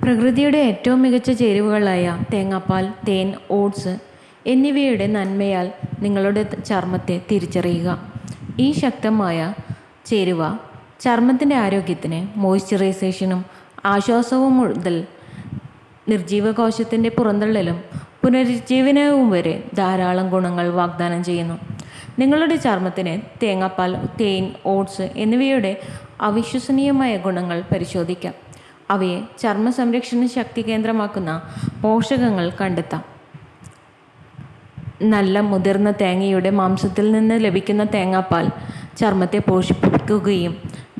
പ്രകൃതിയുടെ ഏറ്റവും മികച്ച ചേരുവകളായ തേങ്ങാപ്പാൽ, തേൻ, ഓട്സ് എന്നിവയുടെ നന്മയാൽ നിങ്ങളുടെ ചർമ്മത്തെ തിരിച്ചറിയുക. ഈ ശക്തമായ ചേരുവ ചർമ്മത്തിൻ്റെ ആരോഗ്യത്തിന് മോയ്സ്ചറൈസേഷനും ആശ്വാസവും മുതൽ നിർജ്ജീവകോശത്തിൻ്റെ പുറന്തള്ളലും പുനരുജ്ജീവനവും വരെ ധാരാളം ഗുണങ്ങൾ വാഗ്ദാനം ചെയ്യുന്നു. നിങ്ങളുടെ ചർമ്മത്തിന് തേങ്ങാപ്പാൽ, തേൻ, ഓട്സ് എന്നിവയുടെ അവിശ്വസനീയമായ ഗുണങ്ങൾ പരിശോധിക്കാം. അവയെ ചർമ്മ സംരക്ഷണ ശക്തി കേന്ദ്രമാക്കുന്ന പോഷകങ്ങൾ കണ്ടെത്താം. നല്ല മുതിർന്ന തേങ്ങയുടെ മാംസത്തിൽ നിന്ന് ലഭിക്കുന്ന തേങ്ങാപ്പാൽ ചർമ്മത്തെ പോഷിപ്പിക്കുകയും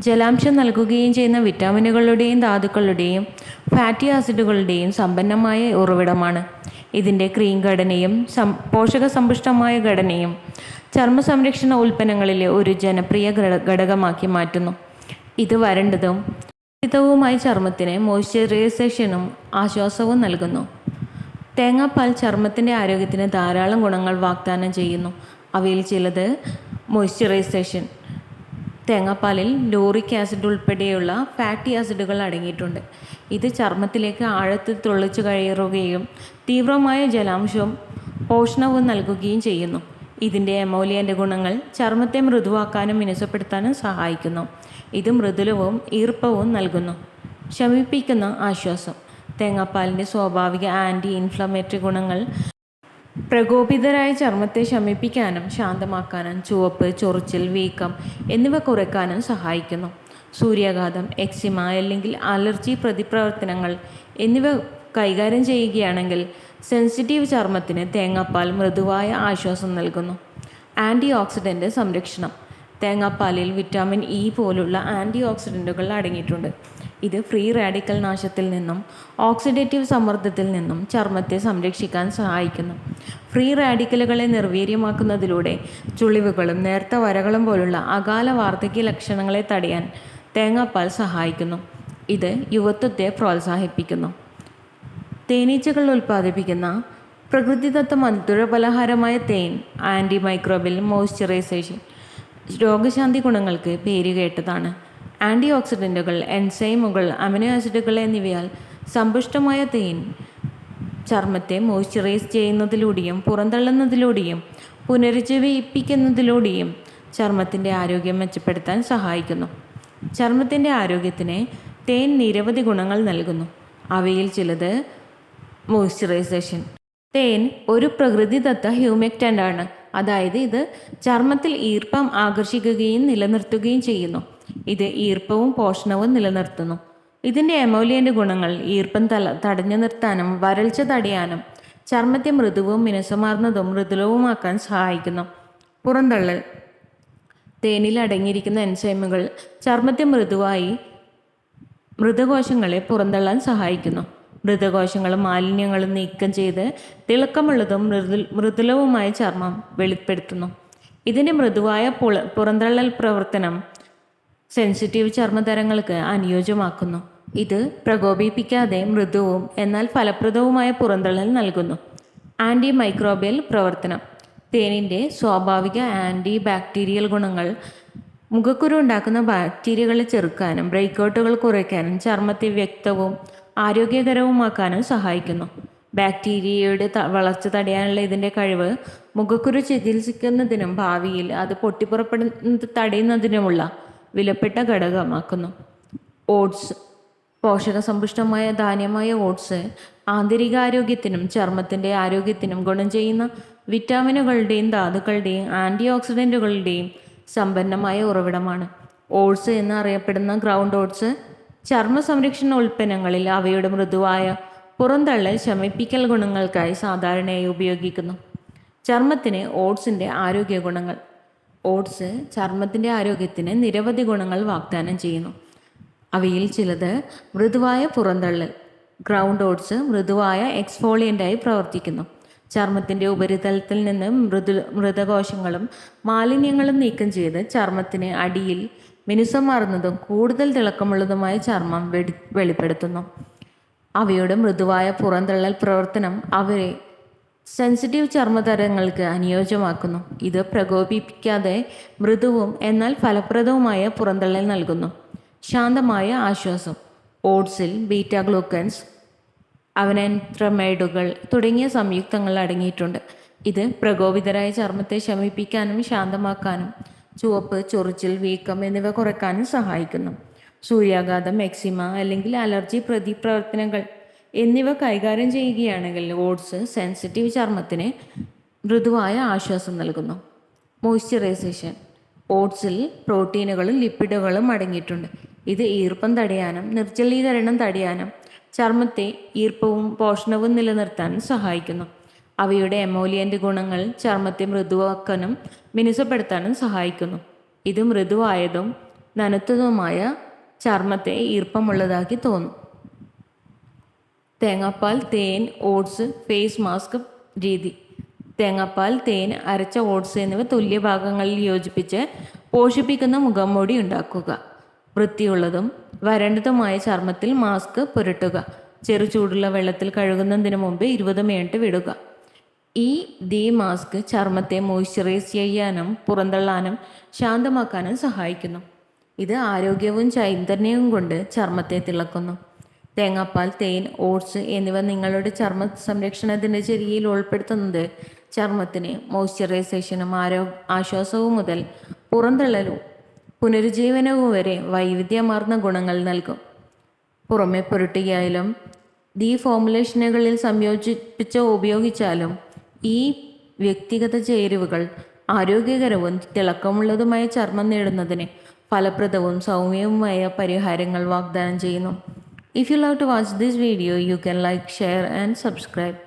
ജലാംശം നൽകുകയും ചെയ്യുന്ന വിറ്റാമിനുകളുടെയും ധാതുക്കളുടെയും ഫാറ്റി ആസിഡുകളുടെയും സമ്പന്നമായ ഉറവിടമാണ്. ഇതിൻ്റെ ക്രീം ഘടനയും പോഷക സമ്പുഷ്ടമായ ഘടനയും ചർമ്മ സംരക്ഷണ ഉൽപ്പന്നങ്ങളിലെ ഒരു ജനപ്രിയ ഘടകമാക്കി മാറ്റുന്നു. ഇത് വരണ്ടതും വുമായ ചർമ്മത്തിന് മോയ്സ്ചറൈസേഷനും ആശ്വാസവും നൽകുന്നു. തേങ്ങാപ്പാൽ ചർമ്മത്തിൻ്റെ ആരോഗ്യത്തിന് ധാരാളം ഗുണങ്ങൾ വാഗ്ദാനം ചെയ്യുന്നു. അവയിൽ ചിലത് മോയ്സ്ചറൈസേഷൻ. തേങ്ങാപ്പാലിൽ ലോറിക് ആസിഡ് ഉൾപ്പെടെയുള്ള ഫാറ്റി ആസിഡുകൾ അടങ്ങിയിട്ടുണ്ട്. ഇത് ചർമ്മത്തിലേക്ക് ആഴത്തിൽ തുളച്ചു കയറുകയും തീവ്രമായ ജലാംശവും പോഷണവും നൽകുകയും ചെയ്യുന്നു. ഇതിൻ്റെ എമോലിയൻ്റെ ഗുണങ്ങൾ ചർമ്മത്തെ മൃദുവാക്കാനും മിനുസപ്പെടുത്താനും സഹായിക്കുന്നു. ഇത് മൃദുലവും ഈർപ്പവും നൽകുന്നു. ശമിപ്പിക്കുന്ന ആശ്വാസം. തേങ്ങാപ്പാലിൻ്റെ സ്വാഭാവിക ആൻറ്റി ഇൻഫ്ലമേറ്ററി ഗുണങ്ങൾ പ്രകോപിതരായ ചർമ്മത്തെ ശമിപ്പിക്കാനും ശാന്തമാക്കാനും ചുവപ്പ്, ചൊറിച്ചിൽ, വീക്കം എന്നിവ കുറയ്ക്കാനും സഹായിക്കുന്നു. സൂര്യാഘാതം, എക്സിമ അല്ലെങ്കിൽ അലർജി പ്രതിപ്രവർത്തനങ്ങൾ എന്നിവ കൈകാര്യം ചെയ്യുകയാണെങ്കിൽ സെൻസിറ്റീവ് ചർമ്മത്തിന് തേങ്ങാപ്പാൽ മൃദുവായ ആശ്വാസം നൽകുന്നു. ആൻറ്റി ഓക്സിഡൻ്റ് സംരക്ഷണം. തേങ്ങാപ്പാലിൽ വിറ്റാമിൻ ഇ പോലുള്ള ആൻറ്റി ഓക്സിഡൻറ്റുകൾ അടങ്ങിയിട്ടുണ്ട്. ഇത് ഫ്രീ റാഡിക്കൽ നാശത്തിൽ നിന്നും ഓക്സിഡേറ്റീവ് സമ്മർദ്ദത്തിൽ നിന്നും ചർമ്മത്തെ സംരക്ഷിക്കാൻ സഹായിക്കുന്നു. ഫ്രീ റാഡിക്കലുകളെ നിർവീര്യമാക്കുന്നതിലൂടെ ചുളിവുകളും നേർത്ത വരകളും പോലുള്ള അകാല വാർദ്ധക്യ ലക്ഷണങ്ങളെ തടയാൻ തേങ്ങാപ്പാൽ സഹായിക്കുന്നു. ഇത് യുവത്വത്തെ പ്രോത്സാഹിപ്പിക്കുന്നു. തേനീച്ചകൾ ഉൽപ്പാദിപ്പിക്കുന്ന പ്രകൃതിദത്ത മധുരപലഹാരമായ തേൻ ആൻറ്റി മൈക്രോബിയൽ മോയ്സ്ചറൈസേഷൻ രോഗശാന്തി ഗുണങ്ങൾക്ക് പേരുകേട്ടതാണ്. ആൻറ്റി ഓക്സിഡൻറ്റുകൾ, എൻസൈമുകൾ, അമിനോ ആസിഡുകൾ എന്നിവയാൽ സമ്പുഷ്ടമായ തേൻ ചർമ്മത്തെ മോയ്സ്ചറൈസ് ചെയ്യുന്നതിലൂടെയും പുറന്തള്ളുന്നതിലൂടെയും പുനരുജ്ജീവിപ്പിക്കുന്നതിലൂടെയും ചർമ്മത്തിൻ്റെ ആരോഗ്യം മെച്ചപ്പെടുത്താൻ സഹായിക്കുന്നു. ചർമ്മത്തിൻ്റെ ആരോഗ്യത്തിന് തേൻ നിരവധി ഗുണങ്ങൾ നൽകുന്നു. അവയിൽ ചിലത് മോയ്സ്ചറൈസേഷൻ. തേൻ ഒരു പ്രകൃതിദത്ത ഹ്യൂമെക്റ്റൻ്റ് ആണ്. അതായത് ഇത് ചർമ്മത്തിൽ ഈർപ്പം ആകർഷിക്കുകയും നിലനിർത്തുകയും ചെയ്യുന്നു. ഇത് ഈർപ്പവും പോഷണവും നിലനിർത്തുന്നു. ഇതിൻ്റെ എമോലിയൻ്റെ ഗുണങ്ങൾ ഈർപ്പം തടഞ്ഞു നിർത്താനും വരൾച്ച തടയാനും ചർമ്മത്തെ മൃദുവും മിനുസമാർന്നതും മൃദുലവുമാക്കാൻ സഹായിക്കുന്നു. പുറന്തള്ളൽ. തേനിൽ അടങ്ങിയിരിക്കുന്ന എൻസൈമുകൾ ചർമ്മത്തെ മൃതകോശങ്ങളെ പുറന്തള്ളാൻ സഹായിക്കുന്നു. മൃതകോശങ്ങളും മാലിന്യങ്ങളും നീക്കം ചെയ്ത് തിളക്കമുള്ളതും മൃദുലവുമായ ചർമ്മം വെളിപ്പെടുത്തുന്നു. ഇതിൻ്റെ മൃദുവായ പുറന്തള്ളൽ പ്രവർത്തനം സെൻസിറ്റീവ് ചർമ്മതരങ്ങൾക്ക് അനുയോജ്യമാക്കുന്നു. ഇത് പ്രകോപിപ്പിക്കാതെ മൃദുവും എന്നാൽ ഫലപ്രദവുമായ പുറന്തള്ളൽ നൽകുന്നു. ആൻറ്റി മൈക്രോബിയൽ പ്രവർത്തനം. തേനിൻ്റെ സ്വാഭാവിക ആൻറ്റി ബാക്ടീരിയൽ ഗുണങ്ങൾ മുഖക്കുരു ഉണ്ടാക്കുന്ന ബാക്ടീരിയകളെ ചെറുക്കാനും ബ്രേക്കൗട്ടുകൾ കുറയ്ക്കാനും ചർമ്മത്തെ വ്യക്തവും ആരോഗ്യകരവുമാക്കാനും സഹായിക്കുന്നു. ബാക്ടീരിയയുടെ വളർച്ച തടയാനുള്ള ഇതിൻ്റെ കഴിവ് മുഖക്കുരു ചികിത്സിക്കുന്നതിനും ഭാവിയിൽ അത് പൊട്ടിപ്പുറപ്പെടുന്നത് തടയുന്നതിനുമുള്ള വിലപ്പെട്ട ഘടകമാക്കുന്നു. ഓട്സ്. പോഷകസമ്പുഷ്ടമായ ധാന്യമായ ഓട്സ് ആന്തരികാരോഗ്യത്തിനും ചർമ്മത്തിൻ്റെ ആരോഗ്യത്തിനും ഗുണം ചെയ്യുന്ന വിറ്റാമിനുകളുടെയും ധാതുക്കളുടെയും ആൻറ്റി ഓക്സിഡൻറ്റുകളുടെയും സമ്പന്നമായ ഉറവിടമാണ്. ഓട്സ് എന്നറിയപ്പെടുന്ന ഗ്രൗണ്ട് ഓട്സ് ചർമ്മ സംരക്ഷണ ഉൽപ്പന്നങ്ങളിൽ അവയുടെ മൃദുവായ പുറന്തള്ളൽ ശമിപ്പിക്കൽ ഗുണങ്ങൾക്കായി സാധാരണയായി ഉപയോഗിക്കുന്നു. ചർമ്മത്തിന് ഓട്സിൻ്റെ ആരോഗ്യ ഗുണങ്ങൾ. ഓട്സ് ചർമ്മത്തിൻ്റെ ആരോഗ്യത്തിന് നിരവധി ഗുണങ്ങൾ വാഗ്ദാനം ചെയ്യുന്നു. അവയിൽ ചിലത് മൃദുവായ പുറന്തള്ളൽ. ഗ്രൗണ്ട് ഓട്സ് മൃദുവായ എക്സ്ഫോളിയൻ്റായി പ്രവർത്തിക്കുന്നു. ചർമ്മത്തിൻ്റെ ഉപരിതലത്തിൽ നിന്ന് മൃതകോശങ്ങളും മാലിന്യങ്ങളും നീക്കം ചെയ്ത് ചർമ്മത്തിന് അടിയിൽ മിനുസമാർന്നതും കൂടുതൽ തിളക്കമുള്ളതുമായ ചർമ്മം വെളിപ്പെടുത്തുന്നു. അവയുടെ മൃദുവായ പുറന്തള്ളൽ പ്രവർത്തനം അവരെ സെൻസിറ്റീവ് ചർമ്മതരങ്ങൾക്ക് അനുയോജ്യമാക്കുന്നു. ഇത് പ്രകോപിപ്പിക്കാതെ മൃദുവും എന്നാൽ ഫലപ്രദവുമായ പുറന്തള്ളൽ നൽകുന്നു. ശാന്തമായ ആശ്വാസം. ഓട്സിൽ ബീറ്റാ ഗ്ലൂക്കൻസ് അവനൻത്രമൈഡുകൾ തുടങ്ങിയ സംയുക്തങ്ങൾ അടങ്ങിയിട്ടുണ്ട്. ഇത് പ്രകോപിതരായ ചർമ്മത്തെ ശമിപ്പിക്കാനും ശാന്തമാക്കാനും ചുവപ്പ്, ചൊറിച്ചിൽ, വീക്കം എന്നിവ കുറയ്ക്കാനും സഹായിക്കുന്നു. സൂര്യാഘാതം, എക്സിമ അല്ലെങ്കിൽ അലർജി പ്രതിപ്രവർത്തനങ്ങൾ എന്നിവ കൈകാര്യം ചെയ്യുകയാണെങ്കിൽ ഓട്സ് സെൻസിറ്റീവ് ചർമ്മത്തിന് മൃദുവായ ആശ്വാസം നൽകുന്നു. മോയ്സ്ചറൈസേഷൻ. ഓട്സിൽ പ്രോട്ടീനുകളും ലിപ്പിഡുകളും അടങ്ങിയിട്ടുണ്ട്. ഇത് ഈർപ്പം തടയാനും നിർജ്ജലീകരണം തടയാനും ചർമ്മത്തെ ഈർപ്പവും പോഷണവും നിലനിർത്താനും സഹായിക്കുന്നു. അവയുടെ എമോലിയൻ്റ് ഗുണങ്ങൾ ചർമ്മത്തെ മൃദുവാക്കാനും മിനുസപ്പെടുത്താനും സഹായിക്കുന്നു. ഇത് മൃദുവായതും നനുത്തതുമായ ചർമ്മത്തെ ഈർപ്പമുള്ളതാക്കി തോന്നും. തേങ്ങാപ്പാൽ, തേൻ, ഓട്സ് ഫേസ് മാസ്ക് രീതി. തേങ്ങാപ്പാൽ, തേൻ, അരച്ച ഓട്സ് എന്നിവ തുല്യ ഭാഗങ്ങളിൽ യോജിപ്പിച്ച് പോഷിപ്പിക്കുന്ന മുഖംമൂടി ഉണ്ടാക്കുക. വൃത്തിയുള്ളതും വരണ്ടതുമായ ചർമ്മത്തിൽ മാസ്ക് പുരട്ടുക. ചെറു ചൂടുള്ള വെള്ളത്തിൽ കഴുകുന്നതിന് മുമ്പ് 20 മിനിറ്റ് വിടുക. ഈ മാസ്ക് ചർമ്മത്തെ മോയ്സ്ചറൈസ് ചെയ്യാനും പുറന്തള്ളാനും ശാന്തമാക്കാനും സഹായിക്കുന്നു. ഇത് ആരോഗ്യവും ചൈതന്യവും കൊണ്ട് ചർമ്മത്തെ തിളക്കുന്നു. തേങ്ങാപ്പാൽ, തേൻ, ഓട്സ് എന്നിവ നിങ്ങളുടെ ചർമ്മ സംരക്ഷണത്തിൻ്റെ ചര്യയിൽ ഉൾപ്പെടുത്തുന്നത് ചർമ്മത്തിന് മോയ്സ്ചറൈസേഷനും ആശ്വാസവും മുതൽ പുറന്തള്ളലും പുനരുജ്ജീവനവും വരെ വൈവിധ്യമാർന്ന ഗുണങ്ങൾ നൽകും. പുറമെ പുരട്ടുകയായാലും ഫോർമുലേഷനുകളിൽ സംയോജിപ്പിച്ച് ഉപയോഗിച്ചാലും ഈ വ്യക്തിഗത ചേരുവകൾ ആരോഗ്യകരവും തിളക്കമുള്ളതുമായ ചർമ്മം നേടുന്നതിന് ഫലപ്രദവും സൗമ്യവുമായ പരിഹാരങ്ങൾ വാഗ്ദാനം ചെയ്യുന്നു. If you love to watch this video, you can like, share and subscribe.